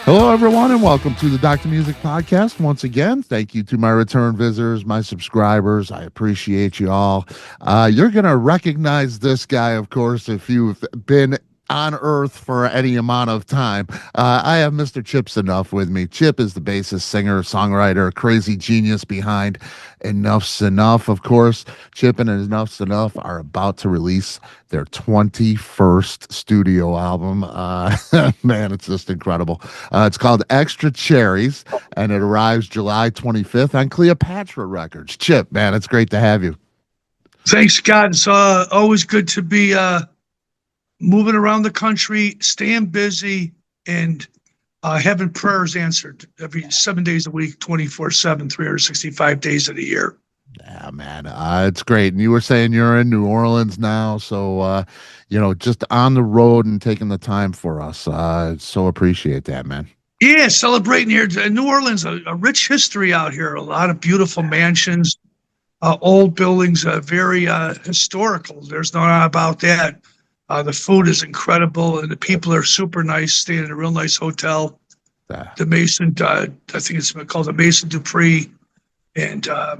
Hello, everyone, and welcome to the Dr. Music Podcast. Once again, thank you to my return visitors, my subscribers. I appreciate you all. You're going to recognize this guy, of course, if you've been on Earth for any amount of time. I have Mr. Chip Z'Nuff with me. Chip is the bassist, singer, songwriter, crazy genius behind Enuff Z'Nuff. Of course, Chip and Enuff Z'Nuff are about to release their 21st studio album. Man, it's just incredible. It's called Xtra Cherries, and it arrives July 25th on Cleopatra Records. Chip, man, it's great to have you. Thanks, Scott. It's always good to be moving around the country, staying busy, and having prayers answered every 7 days a week, 24/7, 365 days of the year. Yeah, man, it's great. And you were saying you're in New Orleans now, so just on the road and taking the time for us. So appreciate that, man. Yeah, celebrating here. New Orleans, a rich history out here. A lot of beautiful mansions, old buildings, very historical. There's no doubt about that. The food is incredible, and the people are super nice. Staying in a real nice hotel, the Mason. I think it's called the Mason Dupree, and I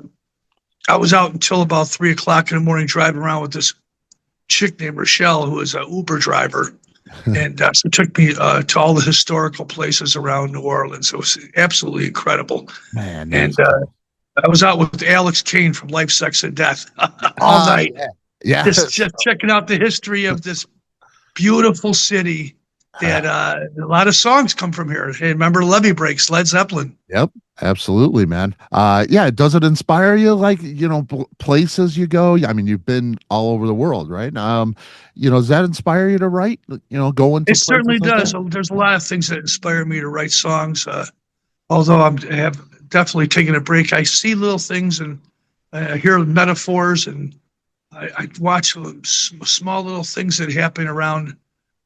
was out until about 3 o'clock in the morning driving around with this chick named Rochelle, who is an Uber driver, and so it took me to all the historical places around New Orleans. It was absolutely incredible, man. And I was out with Alex Kane from Life, Sex, and Death all night. Yeah. Just checking out the history of this beautiful city that a lot of songs come from here. Hey, remember Levee Breaks, Led Zeppelin? Yep, absolutely, man. Does it inspire you, like, places you go? I mean, you've been all over the world, right? Does that inspire you to write, going to It certainly does. That? There's a lot of things that inspire me to write songs. Although I have definitely taken a break, I see little things and I hear metaphors, and I watch small little things that happen around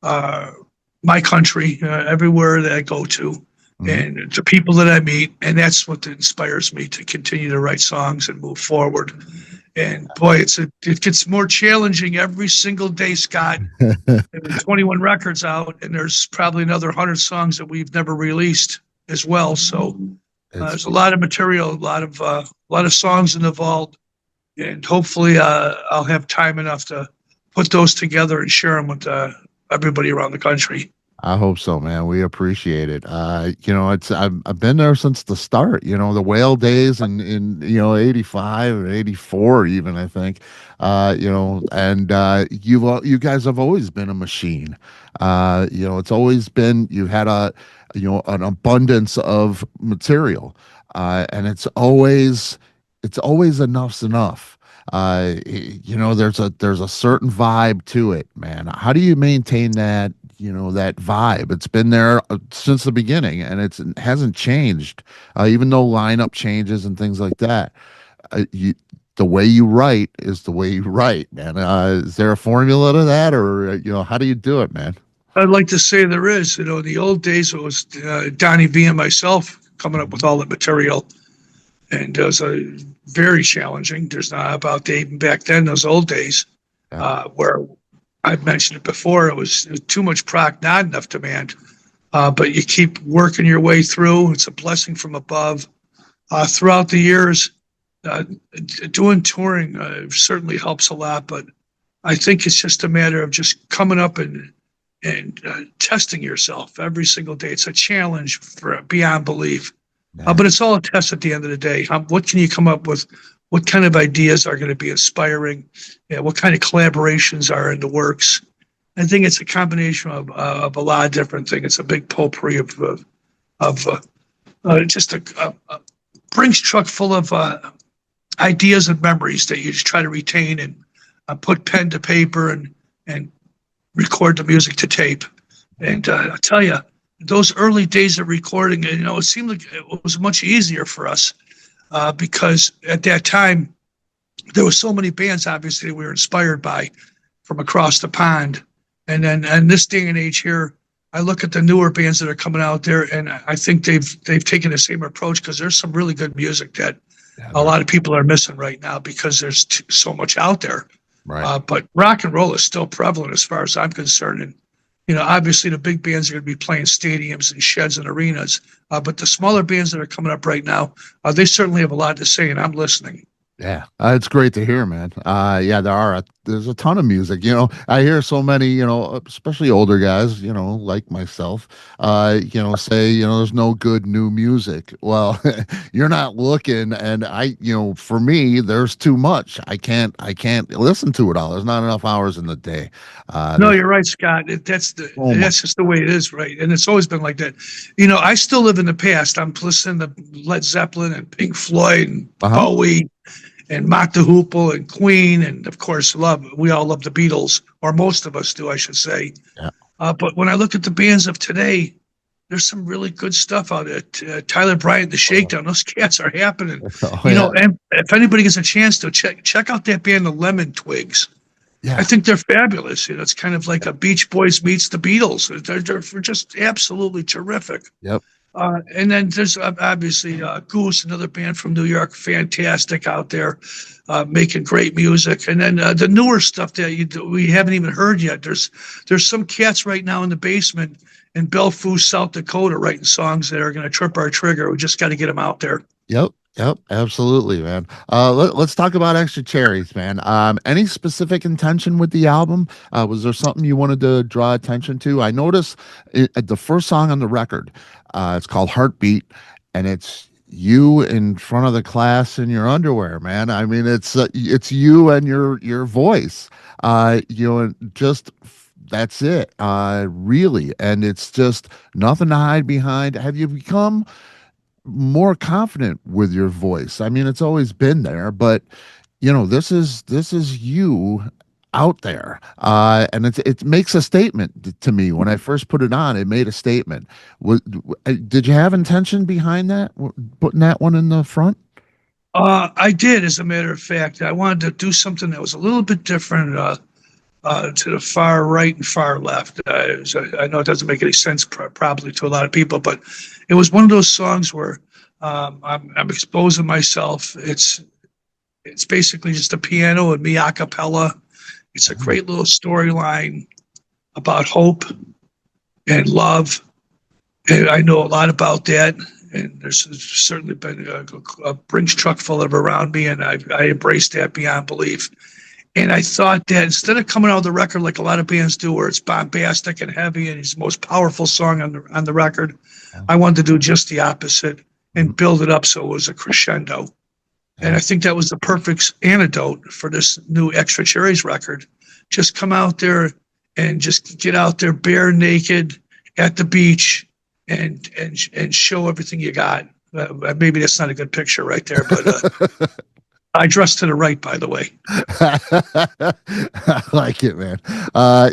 my country, everywhere that I go to, and the people that I meet, and that's what inspires me to continue to write songs and move forward. And boy, it gets more challenging every single day, Scott. There's 21 records out, and there's probably another 100 songs that we've never released as well. So there's a lot of material, a lot of songs in the vault. And hopefully I'll have time enough to put those together and share them with everybody around the country. I hope so, man. We appreciate it. I've been there since the start, the Whale days in 85 or 84 even, I think. You guys have always been a machine. It's always been, you had an abundance of material. And it's always Enough's enough. There's a certain vibe to it, man. How do you maintain that, that vibe? It's been there since the beginning, and it hasn't changed, even though lineup changes and things like that. The way you write is the way you write, man. Is there a formula to that, or how do you do it, man? I'd like to say there is. In the old days, it was Donnie Vie and myself coming up with all the material. And it was very challenging. There's not about that even back then, those old days, where I've mentioned it before, it was too much proc, not enough demand. But you keep working your way through. It's a blessing from above. Throughout the years, doing touring certainly helps a lot. But I think it's just a matter of just coming up and testing yourself every single day. It's a challenge for beyond belief. But it's all a test at the end of the day. What can you come up with? What kind of ideas are going to be inspiring? What kind of collaborations are in the works? I think it's a combination of a lot of different things. It's a big potpourri of just a Brinks truck full of ideas and memories that you just try to retain and put pen to paper and record the music to tape. And I tell you, those early days of recording, it seemed like it was much easier for us because at that time, there were so many bands, obviously, we were inspired by from across the pond. And then in this day and age here, I look at the newer bands that are coming out there, and I think they've taken the same approach because there's some really good music that a lot of people are missing right now because there's so much out there. Right. But rock and roll is still prevalent as far as I'm concerned. And Obviously the big bands are going to be playing stadiums and sheds and arenas, but the smaller bands that are coming up right now, they certainly have a lot to say, and I'm listening. Yeah, it's great to hear, man. Yeah, there's a ton of music. I hear so many, especially older guys, like myself, say, there's no good new music. Well, you're not looking, and for me, there's too much. I can't listen to it all. There's not enough hours in the day. No, There's you're right, Scott. so much. That's just the way it is, right? And it's always been like that. I still live in the past. I'm listening to Led Zeppelin and Pink Floyd and Uh-huh. Bowie and Mott the Hoople and Queen, and of course, we all love the Beatles, or most of us do, I should say. Yeah. But when I look at the bands of today, there's some really good stuff out there. Tyler Bryant, The Shakedown, those cats are happening. Oh, yeah. And if anybody gets a chance to check out that band, the Lemon Twigs. Yeah. I think they're fabulous. It's kind of like a Beach Boys meets the Beatles. They're just absolutely terrific. Yep. And then there's obviously Goose, another band from New York, fantastic out there, making great music. And then the newer stuff that we haven't even heard yet. There's some cats right now in the basement in Belfast, South Dakota, writing songs that are going to trip our trigger. We just got to get them out there. Yep. Yep. Absolutely, man. Let's talk about Xtra Cherries, man. Any specific intention with the album? Was there something you wanted to draw attention to? I noticed the first song on the record, it's called Heartbeat, and it's you in front of the class in your underwear, man. I mean, it's you and your voice. Just that's it. Really, and it's just nothing to hide behind. Have you become more confident with your voice? I mean, it's always been there, but this is you out there, and it makes a statement to me. When I first put it on, it made a statement. Did you have intention behind that, putting that one in the front? I did, as a matter of fact. I wanted to do something that was a little bit different to the far right and far left. I know it doesn't make any sense probably to a lot of people, but it was one of those songs where I'm exposing myself. It's basically just a piano and me a cappella. It's a great little storyline about hope and love. And I know a lot about that. And there's certainly been a Brinks truck full of around me, and I embraced that beyond belief. And I thought that instead of coming out of the record like a lot of bands do, where it's bombastic and heavy and it's the most powerful song on the record, I wanted to do just the opposite and build it up so it was a crescendo. And I think that was the perfect antidote for this new Xtra Cherries record. Just come out there and just get out there bare naked at the beach and show everything you got. Maybe that's not a good picture right there, but I dress to the right, by the way. I like it, man.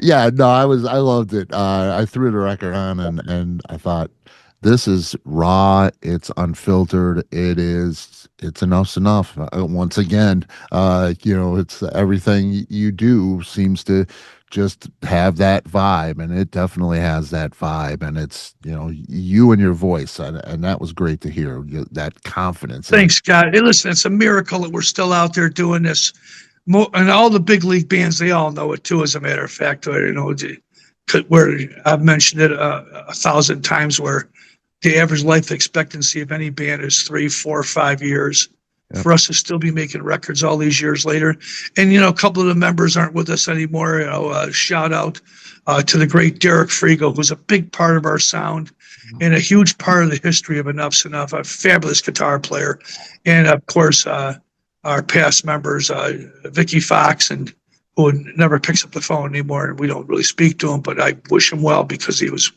Yeah, no, I loved it. I threw the record on, and I thought, this is raw, it's unfiltered, it's Enuff Z'Nuff. Once again, it's everything you do seems to just have that vibe, and it definitely has that vibe, and it's you and your voice, and that was great to hear, that confidence. Thanks, Scott. Hey, listen, it's a miracle that we're still out there doing this. And all the big league bands, they all know it too, as a matter of fact. Where I've mentioned it 1,000 times, where the average life expectancy of any band is 3, 4, 5 years. Yep. For us to still be making records all these years later. And, a couple of the members aren't with us anymore. Shout out to the great Derek Frigo, who's a big part of our sound and a huge part of the history of Enuff Z'Nuff, a fabulous guitar player. And, of course, our past members, Vicky Fox, and who never picks up the phone anymore, and we don't really speak to him, but I wish him well because he was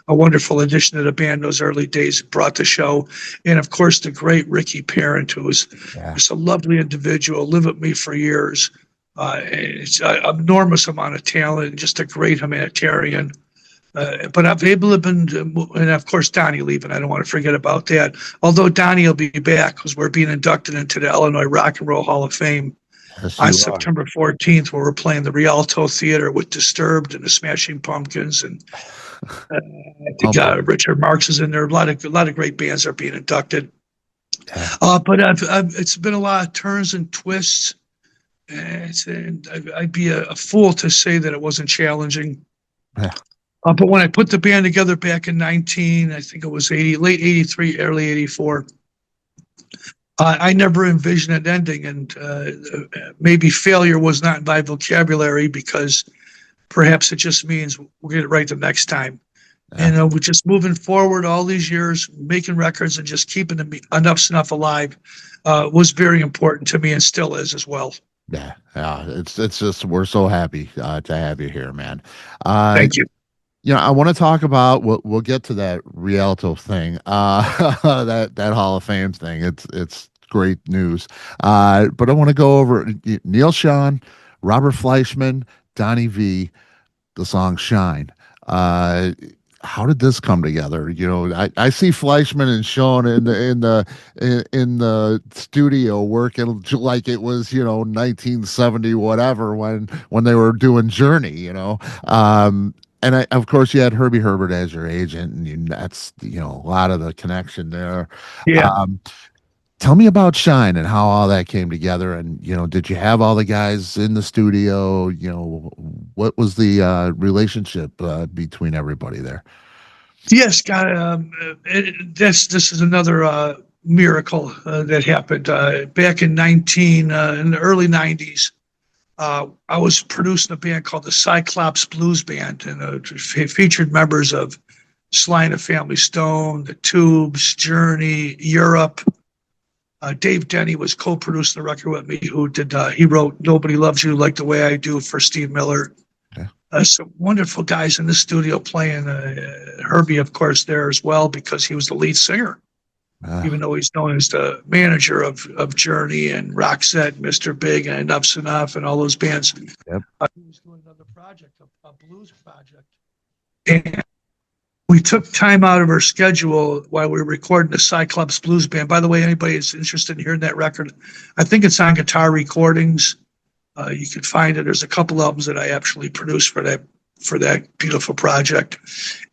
a wonderful addition to the band those early days, brought the show. And of course, the great Ricky Parent, who was just a lovely individual, lived with me for years. It's an enormous amount of talent and just a great humanitarian. But I've able to been, and of course, Donnie leaving. I don't want to forget about that. Although Donnie will be back because we're being inducted into the Illinois Rock and Roll Hall of Fame on September 14th, where we're playing the Rialto Theater with Disturbed and the Smashing Pumpkins, and I think Richard Marx is in there. A lot of great bands are being inducted. But it's been a lot of turns and twists, and I'd be a fool to say that it wasn't challenging. But when I put the band together back in I think it was late 83, early 84, I never envisioned it ending. And maybe failure was not in my vocabulary, because perhaps it just means we'll get it right the next time. Yeah. And we're just moving forward all these years, making records and just keeping Enuff Z'Nuff alive was very important to me, and still is as well. Yeah, it's just we're so happy to have you here, man. Uh, Thank you. I want to talk about we'll get to that Rialto thing, that Hall of Fame thing. It's great news. But I want to go over Neal Schon, Robert Fleischman, Donnie Vie, the song "Shine." Uh, how did this come together? I see Fleischman and Schon in the studio working like it was 1970 whatever when they were doing Journey. And of course, you had Herbie Herbert as your agent, and that's a lot of the connection there. Yeah. Tell me about Shine and how all that came together. And did you have all the guys in the studio? What was the relationship between everybody there? Yes, God, this is another miracle that happened back in in the early 90s. I was producing a band called the Cyclops Blues Band, and it featured members of Sly and the Family Stone, the Tubes, Journey, Europe. Dave Denny was co-producing the record with me, he wrote "Nobody Loves You Like the Way I Do" for Steve Miller. Okay. Some wonderful guys in the studio playing. Herbie, of course, there as well, because he was the lead singer, even though he's known as the manager of Journey and Roxette, Mr. Big, and Enuff Z'Nuff, and all those bands. Yep. He was doing another project, a blues project. And we took time out of our schedule while we were recording the Cyclops Blues Band. By the way, anybody is interested in hearing that record, I think it's on Guitar Recordings. You can find it. There's a couple albums that I actually produced for that beautiful project.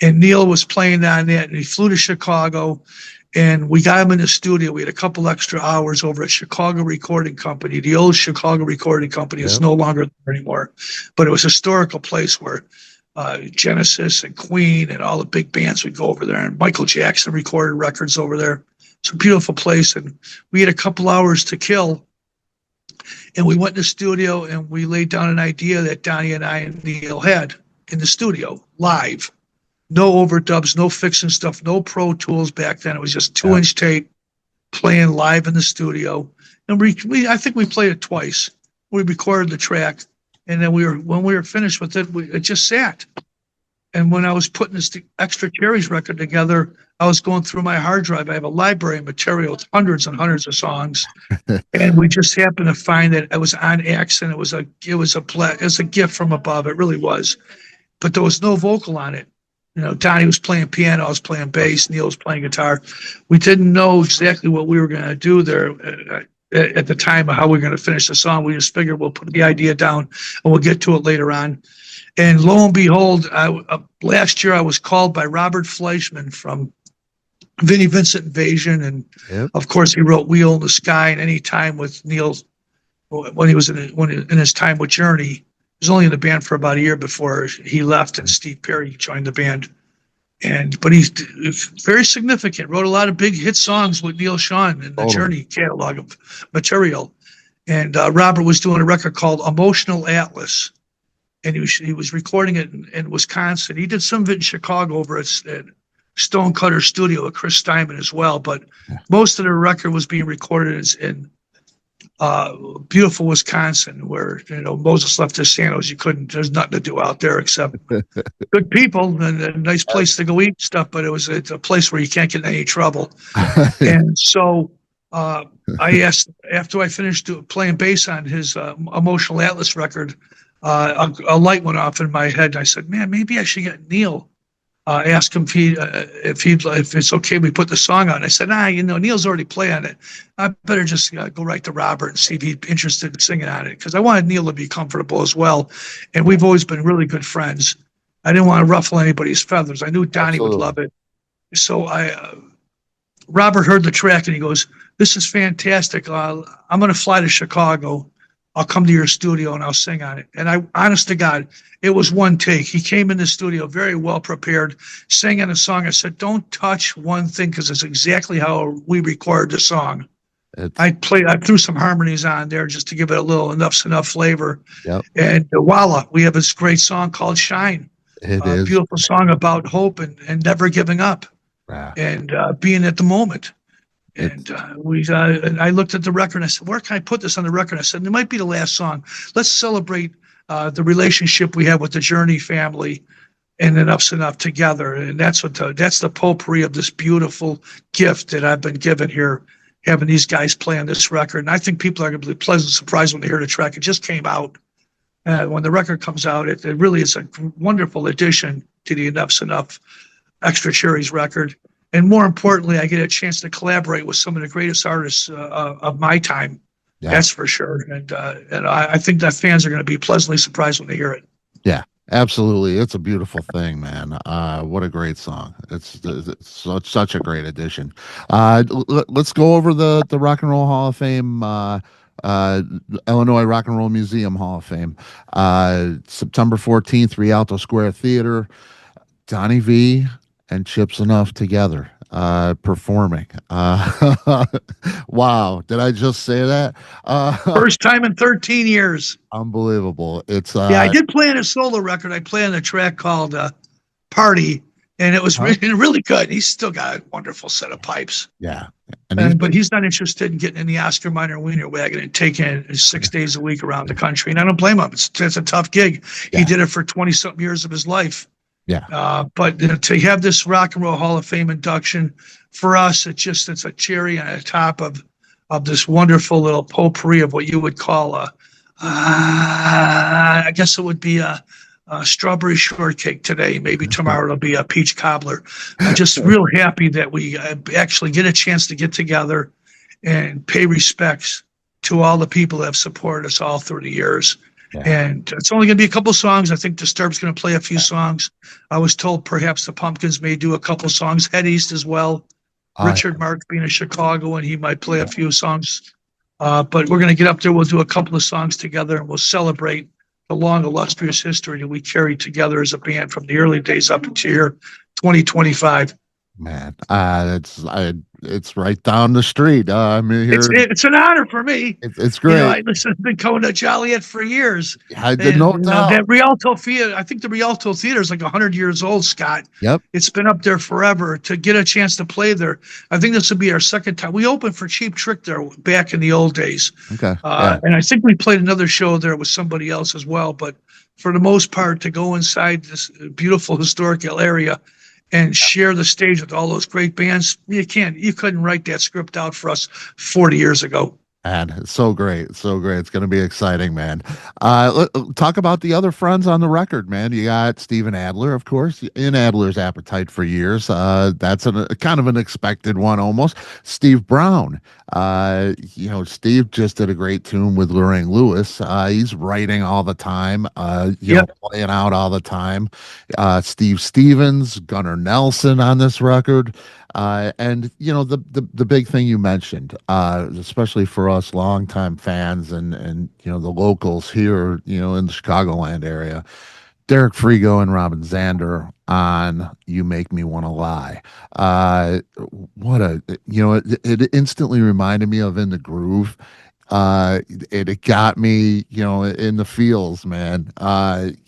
And Neal was playing on that, and he flew to Chicago, and we got him in the studio. We had a couple extra hours over at Chicago Recording Company. The old Chicago Recording Company is no longer there anymore, but it was a historical place where Genesis and Queen and all the big bands would go over there, and Michael Jackson recorded records over there. It's a beautiful place, and we had a couple hours to kill. And we went in the studio and we laid down an idea that Donnie and I and Neal had in the studio, live. No overdubs, no fixing stuff, no Pro Tools back then. It was just 2-inch tape playing live in the studio. And I think we played it twice. We recorded the track, and then when we were finished with it, it just sat. And when I was putting this Xtra Cherries record together, I was going through my hard drive. I have a library of material with hundreds and hundreds of songs, and we just happened to find that it was on accident. It was a gift from above. It really was, but there was no vocal on it. Donnie was playing piano, I was playing bass, Neal was playing guitar. We didn't know exactly what we were going to do there at the time of how we were going to finish the song. We just figured we'll put the idea down and we'll get to it later on. And lo and behold, last year I was called by Robert Fleischman from Vinnie Vincent Invasion, and of course he wrote "Wheel in the Sky" and "Any Time" with Neal when he was in his time with Journey. He was only in the band for about a year before he left, and Steve Perry joined the band. But he's very significant. Wrote a lot of big hit songs with Neal Schon in the Journey catalog of material. And Robert was doing a record called "Emotional Atlas." And he was recording it in Wisconsin. He did some of it in Chicago over at Stonecutter Studio with Chris Steinman as well. But most of the record was being recorded in beautiful Wisconsin, where Moses left his sandals. There's nothing to do out there except good people and a nice place to go eat stuff. But it's a place where you can't get in any trouble. And so I asked, after I finished playing bass on his Emotional Atlas record, a light went off in my head. I said, "Man, maybe I should get Neal. Ask him if it's okay we put the song on." I said, Neal's already played on it. I better just go write to Robert and see if he'd be interested in singing on it, because I wanted Neal to be comfortable as well. And we've always been really good friends. I didn't want to ruffle anybody's feathers. I knew Donnie would love it. So Robert heard the track and he goes, "This is fantastic. I'm going to fly to Chicago I'll come to your studio and I'll sing on it. And I, honest to God, it was one take. He came in the studio very well prepared, sang on a song. I said, don't touch one thing because it's exactly how we recorded the song. I threw some harmonies on there just to give it a little Enuff Z'Nuff flavor. Yep. And voila, we have this great song called Shine. It A is beautiful song about hope and never giving up and being at the moment. And and I looked at the record and I said, where can I put this on the record? I said, it might be the last song. Let's celebrate the relationship we have with the Journey family and Enuff Z'Nuff together. And that's the potpourri of this beautiful gift that I've been given here, having these guys play on this record. And I think people are going to be pleasantly surprised when they hear the track. It just came out. When the record comes out, it really is a wonderful addition to the Enuff Z'Nuff Xtra Cherries record. And more importantly, I get a chance to collaborate with some of the greatest artists of my time. Yeah. That's for sure. And I think that fans are going to be pleasantly surprised when they hear it. Yeah, absolutely. It's a beautiful thing, man. What a great song. It's such a great addition. Let's go over the Rock and Roll Hall of Fame, Illinois Rock and Roll Museum Hall of Fame. September 14th, Rialto Square Theater. Donnie Vie and Chip Z'Nuff together performing. Wow, did I just say that? First time in 13 years. Unbelievable. It's I did play on a solo record. I played on a track called Party, and it was really good. He's still got a wonderful set of pipes. Yeah. But he's not interested in getting in the Oscar Mayer wiener wagon and taking it 6 days a week around the country. And I don't blame him. It's a tough gig. Yeah. He did it for 20-something years of his life. Yeah. But to have this Rock and Roll Hall of Fame induction for us, it's a cherry on the top of this wonderful little potpourri of what you would call I guess it would be a strawberry shortcake today. Maybe tomorrow it'll be a peach cobbler. I'm just real happy that we actually get a chance to get together and pay respects to all the people that have supported us all through the years. Yeah. And it's only going to be a couple songs. I think Disturbed's going to play a few songs. I was told perhaps the Pumpkins may do a couple songs. Head East as well. Richard Marx being in Chicago, and he might play a few songs. But we're going to get up there. We'll do a couple of songs together, and we'll celebrate the long, illustrious history that we carried together as a band from the early days up until here, 2025. Man, it's right down the street. I mean, it's an honor for me. It's great. I've been going to Joliet for years. I did not know that Rialto Theater. I think the Rialto Theater is like 100 years old, Scott. Yep, it's been up there forever. To get a chance to play there, I think this will be our second time. We opened for Cheap Trick there back in the old days. Okay, and I think we played another show there with somebody else as well. But for the most part, to go inside this beautiful historical area and share the stage with all those great bands, you couldn't write that script out for us 40 years ago. Man, it's so great. It's going to be exciting, man. Talk about the other friends on the record, man. You got Steven Adler, of course, in Adler's Appetite for Years. That's kind of an expected one almost. Steve Brown. Steve just did a great tune with Lorraine Lewis. He's writing all the time, playing out all the time. Steve Stevens, Gunnar Nelson on this record. And the big thing you mentioned, especially for us longtime fans and the locals here, in the Chicagoland area, Derek Frigo and Robin Zander on "You Make Me Want to Lie." It instantly reminded me of "In the Groove." It got me, in the feels, man. That's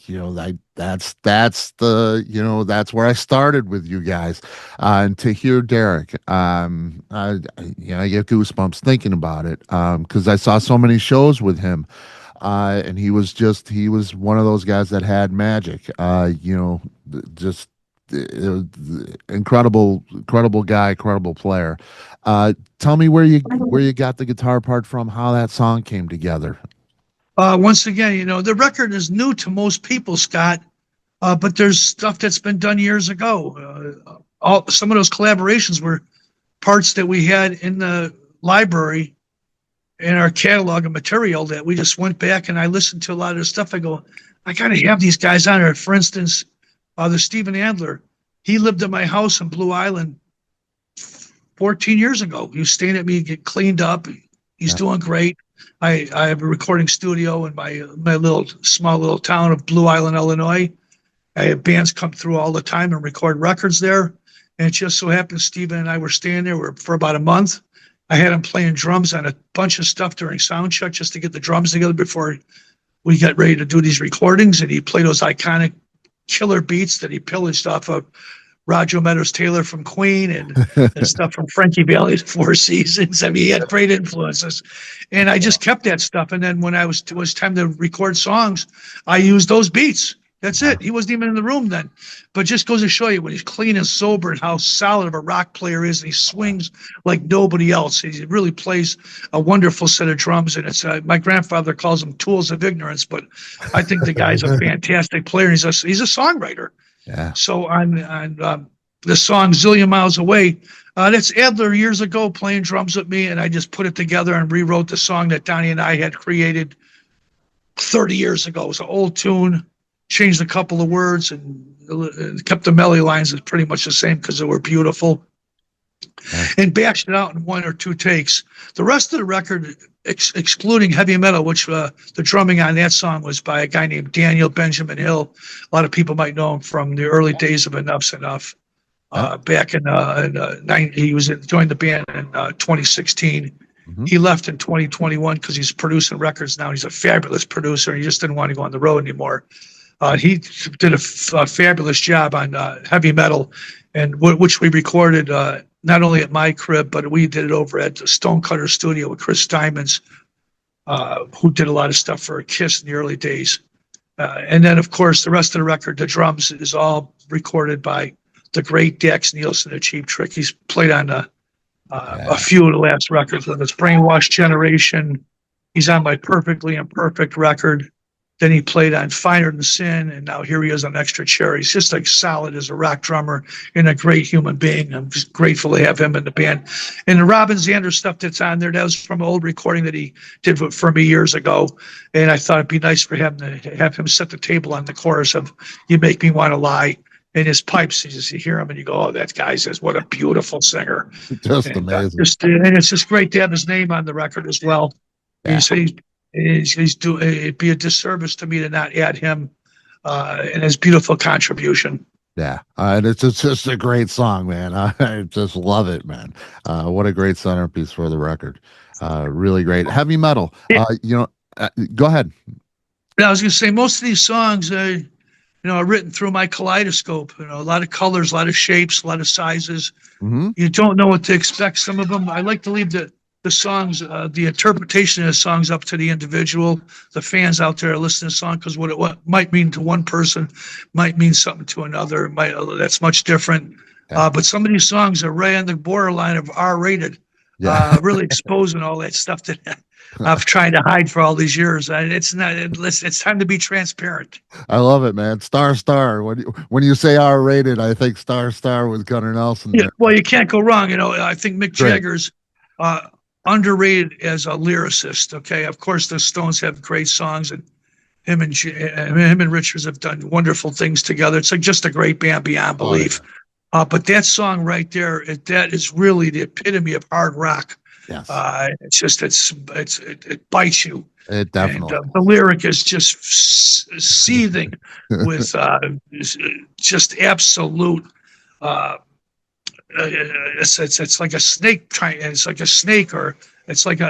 where I started with you guys. And to hear Derek, I get goosebumps thinking about it. Cause I saw so many shows with him. And he was one of those guys that had magic, just incredible guy, incredible player. Tell me where you got the guitar part from, how that song came together. Once again, the record is new to most people, Scott, but there's stuff that's been done years ago. Some of those collaborations were parts that we had in the library in our catalog of material that we just went back and I listened to a lot of the stuff. I go, I got to have these guys on there. For instance, the Steven Adler, he lived at my house in Blue Island 14 years ago. He was staying at me, get cleaned up. He's doing great. I have a recording studio in my little small little town of Blue Island, Illinois. I have bands come through all the time and record records there. And it just so happens Steven and I were staying there for about a month. I had him playing drums on a bunch of stuff during sound check just to get the drums together before we got ready to do these recordings. And he played those iconic killer beats that he pillaged off of Roger Meadows Taylor from Queen and stuff from Frankie Valli, Four Seasons. I mean, he had great influences. And I just kept that stuff. And then when it was time to record songs, I used those beats. That's it. He wasn't even in the room then. But just goes to show you when he's clean and sober and how solid of a rock player is. And he swings like nobody else. He really plays a wonderful set of drums. And it's my grandfather calls them tools of ignorance, but I think the guy's a fantastic player. He's a songwriter. Yeah. So on the song Zillion Miles Away, that's Adler years ago playing drums with me. And I just put it together and rewrote the song that Donnie and I had created 30 years ago. It was an old tune. Changed a couple of words and kept the melody lines as pretty much the same because they were beautiful. Yeah. And bashed it out in 1 or 2 takes. The rest of the record, excluding Heavy Metal, which the drumming on that song was by a guy named Daniel Benjamin Hill. A lot of people might know him from the early days of Enuff Z'Nuff. Back in he joined the band in 2016. Mm-hmm. He left in 2021 because he's producing records now. He's a fabulous producer. He just didn't want to go on the road anymore. He did a fabulous job on Heavy Metal, and which we recorded not only at my crib, but we did it over at the Stonecutter Studio with Chris Diamonds, who did a lot of stuff for Kiss in the early days. And then, of course, the rest of the record, the drums, is all recorded by the great Dax Nielsen at Cheap Trick. He's played on a few of the last records, whether it's Brainwash Generation. He's on my Perfectly Imperfect record. Then he played on Finer Than Sin, and now here he is on Xtra Cherries. Just like solid as a rock drummer and a great human being. I'm just grateful to have him in the band. And the Robin Zander stuff that's on there, that was from an old recording that he did for me years ago. And I thought it'd be nice for him to have him set the table on the chorus of "You Make Me Want to Lie." And his pipes, you hear him and you go, "Oh, that guy says, what a beautiful singer." Just amazing. And it's just great to have his name on the record as well. Yeah. It'd be a disservice to me to not add him and his beautiful contribution. Yeah, and it's just a great song, man. I just love it, man. What a great centerpiece for the record. Really great. Heavy Metal. Go ahead. I was going to say most of these songs, are written through my kaleidoscope. A lot of colors, a lot of shapes, a lot of sizes. Mm-hmm. You don't know what to expect. Some of them, I like to leave the songs, the interpretation of the songs up to the individual, the fans out there listening to the song, because what it might mean to one person might mean something to another. That's much different. Yeah. But some of these songs are right on the borderline of R-rated, really exposing all that stuff that I've tried to hide for all these years. It's time to be transparent. I love it, man. Star. When you say R-rated, I think Star with Gunnar Nelson. Yeah, well, you can't go wrong. I think Mick Jagger's underrated as a lyricist. Okay, of course the Stones have great songs, and him and Richards have done wonderful things together. It's like just a great band beyond belief. Oh, yeah. But that song right there, that is really the epitome of hard rock. Yes. It bites you. It definitely. And, the lyric is just seething with just absolute. It's like a snake it's like a snake, or it's like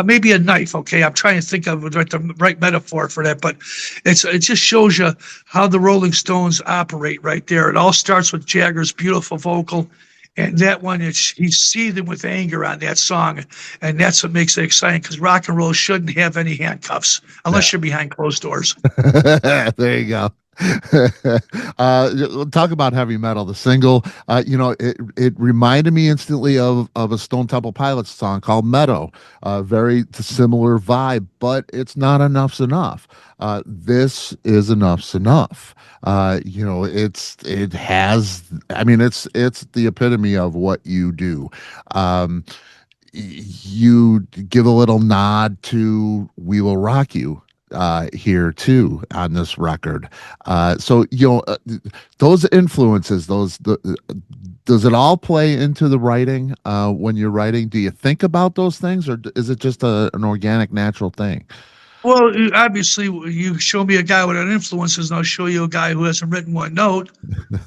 maybe a knife. Okay, I'm trying to think of the right metaphor for that, but it just shows you how the Rolling Stones operate right there. It all starts with Jagger's beautiful vocal, and that one, he's seething with anger on that song, and that's what makes it exciting, because rock and roll shouldn't have any handcuffs unless you're behind closed doors. There you go. Talk about Heavy Metal, the single. It reminded me instantly of a Stone Temple Pilots song called Meadow. Very similar vibe, but it's not Enuff Z'Nuff. This is Enuff Z'Nuff. It's the epitome of what you do. You give a little nod to "We Will Rock You," here too on this record. So those influences, does it all play into the writing when you're writing? Do you think about those things, or is it just an organic, natural thing? Well, obviously, you show me a guy without influences, and I'll show you a guy who hasn't written one note.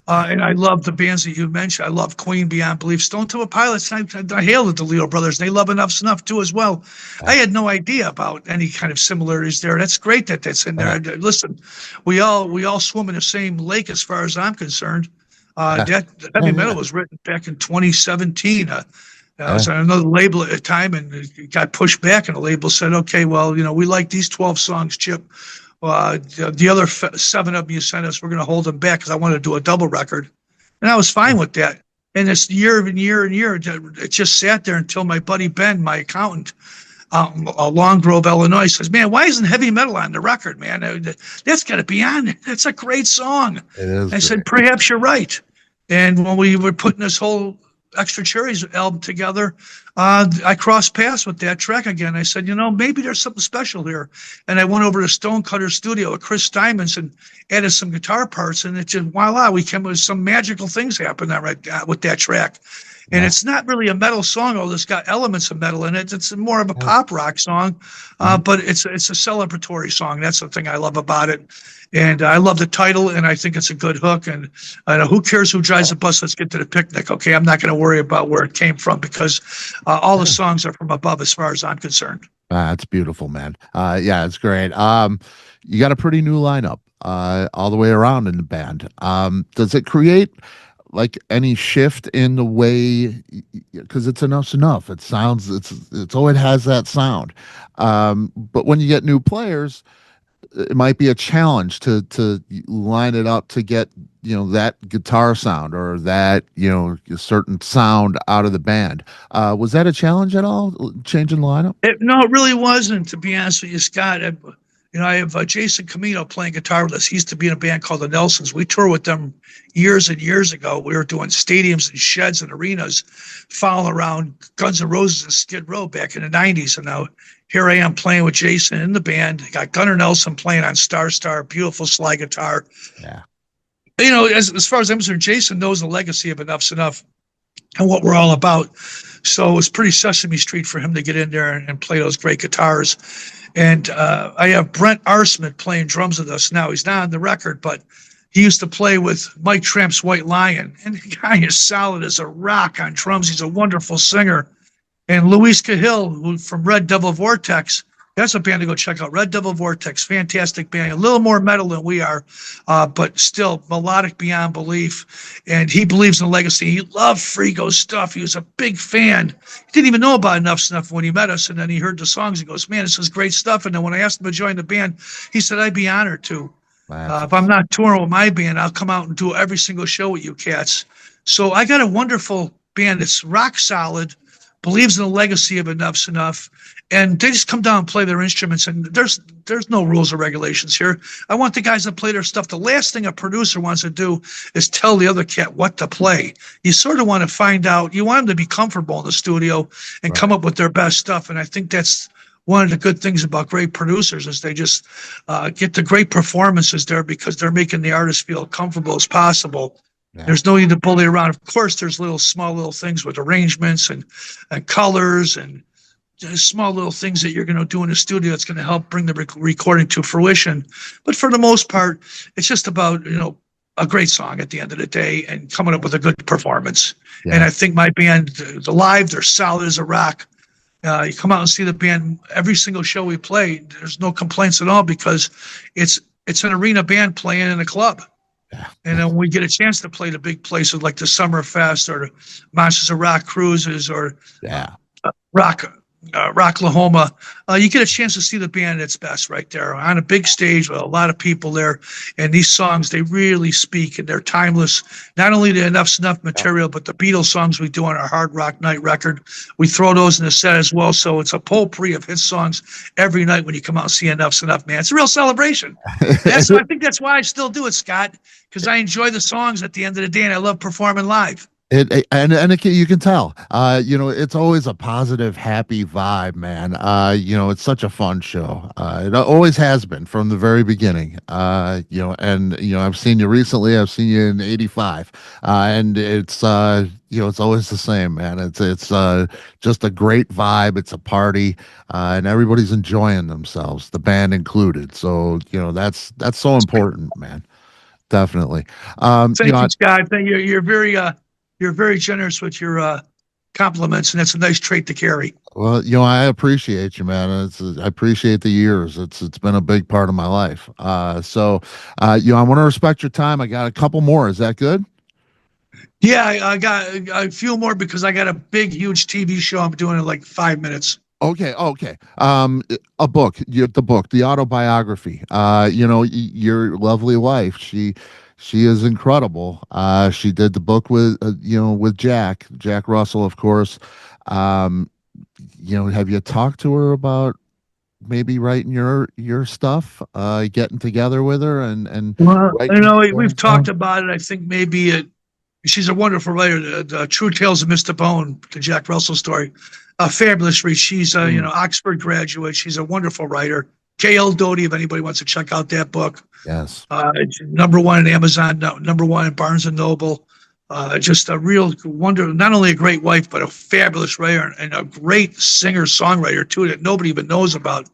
And I love the bands that you mentioned. I love Queen beyond belief. Stone Temple Pilots. I hail the DeLeo brothers. They love Enuff Z'Nuff too as well. I had no idea about any kind of similarities there. That's great that that's in there. Listen, we all swim in the same lake as far as I'm concerned. That heavy metal was written back in 2017. I was on another label at the time, and it got pushed back, and the label said, "Okay, well, we like these 12 songs, Chip. The other 7 of them you sent us, we're going to hold them back because I want to do a double record." And I was fine with that. And this year and year, it just sat there until my buddy Ben, my accountant, Long Grove, Illinois, says, "Man, why isn't heavy metal on the record, man? That's got to be on there. That's a great song." It is. I said, "Perhaps you're right." And when we were putting this whole Xtra Cherries album together, I crossed paths with that track again. I said, maybe there's something special here. And I went over to Stonecutter Studio at Chris Steinman's and added some guitar parts, and it just, voila, we came with some magical things happened with that track. And it's not really a metal song, although it's got elements of metal in it. It's more of a pop rock song, but it's a celebratory song. That's the thing I love about it. And I love the title, and I think it's a good hook. And who cares who drives the bus? Let's get to the picnic. Okay, I'm not going to worry about where it came from because all the songs are from above as far as I'm concerned. That's beautiful, man. Yeah, it's great. You got a pretty new lineup all the way around in the band. Does it create like any shift in the way, because it's Enuff Z'Nuff, it sounds, it's always has that sound, but when you get new players, it might be a challenge to line it up to get that guitar sound or that a certain sound out of the band. Was that a challenge at all, changing the lineup? No, it really wasn't, to be honest with you, Scott. I have Jason Camino playing guitar with us. He used to be in a band called the Nelsons. We toured with them years and years ago. We were doing stadiums and sheds and arenas, following around Guns N' Roses and Skid Row back in the 90s. And now here I am playing with Jason in the band. I got Gunnar Nelson playing on Star, beautiful slide guitar. Yeah. As far as I'm concerned, Jason knows the legacy of Enuff Z'Nuff and what we're all about. So it was pretty Sesame Street for him to get in there and play those great guitars. And I have Brent Arsmith playing drums with us now. He's not on the record, but he used to play with Mike Tramp's White Lion. And the guy is solid as a rock on drums. He's a wonderful singer. And Luis Cahill from Red Devil Vortex, that's a band to go check out. Red Devil Vortex, fantastic band. A little more metal than we are, but still melodic beyond belief. And he believes in the legacy. He loved Frigo's stuff. He was a big fan. He didn't even know about Enuff Z'Nuff when he met us, and then he heard the songs. He goes, "Man, this is great stuff." And then when I asked him to join the band, he said, "I'd be honored to. If I'm not touring with my band, I'll come out and do every single show with you cats." So I got a wonderful band that's rock solid, believes in the legacy of Enuff Z'Nuff, and they just come down and play their instruments, and there's no rules or regulations here. I want the guys to play their stuff. The last thing a producer wants to do is tell the other cat what to play. You sort of want to find out, you want them to be comfortable in the studio and come up with their best stuff, and I think that's one of the good things about great producers is they just get the great performances there because they're making the artist feel comfortable as possible. Yeah. There's no need to bully around. Of course, there's small little things with arrangements and colors and small little things that you're going to do in the studio that's going to help bring the recording to fruition. But for the most part, it's just about, a great song at the end of the day and coming up with a good performance. Yeah. And I think my band, the live, they're solid as a rock. You come out and see the band, every single show we play, there's no complaints at all because it's an arena band playing in a club. Yeah. And then when we get a chance to play the big places like the Summerfest or the Monsters of Rock cruises or Rocklahoma, you get a chance to see the band at its best right there on a big stage with a lot of people there. And these songs, they really speak and they're timeless. Not only the Enuff Z'Nuff material, but the Beatles songs we do on our Hard Rock Night record, we throw those in the set as well. So it's a potpourri of hit songs every night when you come out and see Enuff Z'Nuff, man. It's a real celebration. I think that's why I still do it, Scott, because I enjoy the songs at the end of the day and I love performing live. You can tell, it's always a positive, happy vibe, man. It's such a fun show. It always has been from the very beginning. I've seen you recently. I've seen you in '85, and it's always the same, man. It's just a great vibe. It's a party, and everybody's enjoying themselves, the band included. So that's so important, man. Definitely. Thank you, Scott. Thank you. You're very generous with your compliments, and that's a nice trait to carry. Well, I appreciate you, man. I appreciate the years. It's been a big part of my life. I want to respect your time. I got a couple more. Is that good? Yeah, I got a few more because I got a big, huge TV show I'm doing in like 5 minutes. Okay. A book, the book, the autobiography. Your lovely wife. She is incredible. She did the book with Jack Russell, of course. Have you talked to her about maybe writing your stuff, getting together with her and Well, writing we've talked about it. I think maybe she's a wonderful writer. The True Tales of Mr. Bone, the Jack Russell story, a fabulous read. She's a Oxford graduate. She's a wonderful writer. K.L. Doty, if anybody wants to check out that book. Yes. It's #1 in Amazon, #1 in Barnes and Noble. Just a real wonder, not only a great wife, but a fabulous writer and a great singer-songwriter too that nobody even knows about.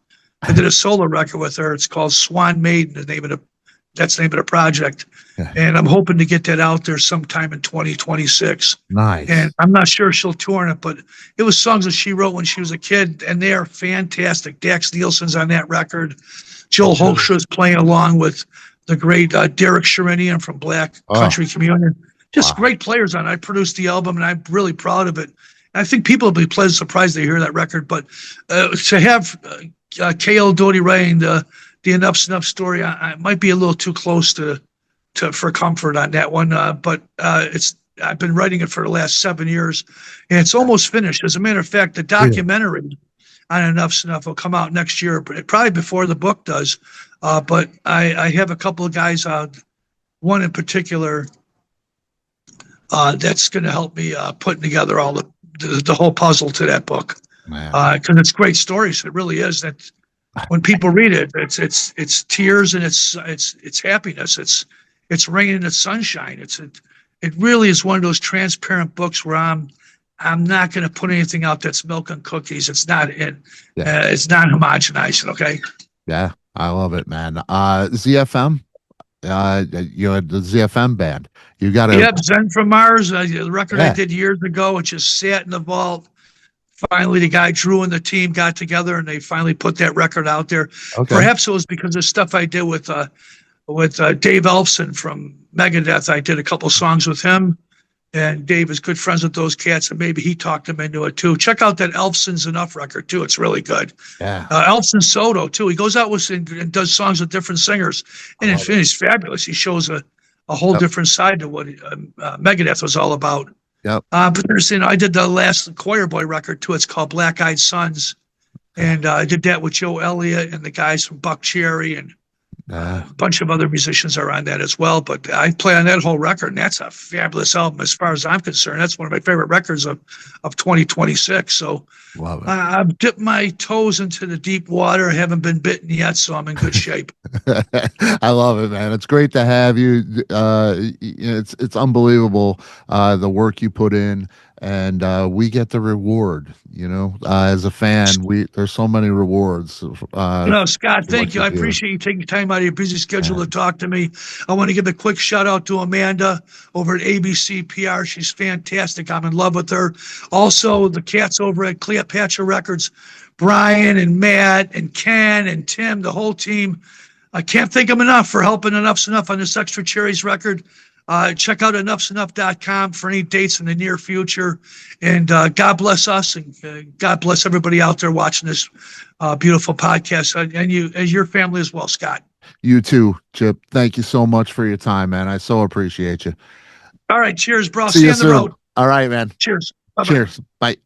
I did a solo record with her. It's called Swan Maiden, that's the name of the project. Yeah. And I'm hoping to get that out there sometime in 2026. Nice. And I'm not sure she'll tour on it, but it was songs that she wrote when she was a kid, and they are fantastic. Dax Nielsen's on that record. Joel Hoekstra is playing along with the great Derek Frigo from Black Country Communion. Just great players on it. I produced the album, and I'm really proud of it. And I think people will be pleasantly surprised they hear that record. But to have K.L. Doty writing the Enuff Z'Nuff story, I might be a little too close for comfort on that one. But I've been writing it for the last 7 years, and it's almost finished. As a matter of fact, the documentary on Enuff Z'Nuff will come out next year, but probably before the book does. But I have a couple of guys, one in particular, that's going to help me putting together all the whole puzzle to that book. Because it's great stories. It really is. That when people read it, it's tears and it's happiness. It's rain and it's sunshine. It really is one of those transparent books where I'm not going to put anything out that's milk and cookies. It's not it's not homogenized. Okay. Yeah, I love it, man. ZFM, the ZFM band. You got to. Yep, Zen from Mars. The record I did years ago. It just sat in the vault. Finally, the guy Drew and the team got together, and they finally put that record out there. Okay. Perhaps it was because of stuff I did with Dave Ellefson from Megadeth. I did a couple songs with him, and Dave is good friends with those cats, and maybe he talked them into it too. Check out that Enuff Z'Nuff record too; it's really good. Yeah, Ellefson Soto too. He goes out and does songs with different singers, and it's fabulous. He shows a whole different side to what Megadeth was all about. Yep. But there's, I did the last Choir Boy record too. It's called Black Eyed Sons, and I did that with Joe Elliott and the guys from Buck Cherry, and a bunch of other musicians are on that as well. But I play on that whole record, and that's a fabulous album as far as I'm concerned. That's one of my favorite records of 2026. So I've dipped my toes into the deep water. I haven't been bitten yet, so I'm in good shape. I love it, man. It's great to have you. It's unbelievable the work you put in, and we get the reward. As a fan, there's so many rewards. Scott, thank you. I appreciate you taking time out of your busy schedule to talk to me. I want to give a quick shout out to Amanda over at ABC PR. She's fantastic. I'm in love with her. Also, the cats over at Cleopatra Records, Brian and Matt and Ken and Tim, the whole team. I can't thank them enough for helping Enuff Z'Nuff on this Xtra Cherries record. Check out enuffznuff.com for any dates in the near future. And God bless us, and God bless everybody out there watching this beautiful podcast, and you, as your family as well, Scott. You too, Chip. Thank you so much for your time, man. I so appreciate you. All right. Cheers, bro. See you on the road. All right, man. Cheers. Bye-bye. Cheers. Bye.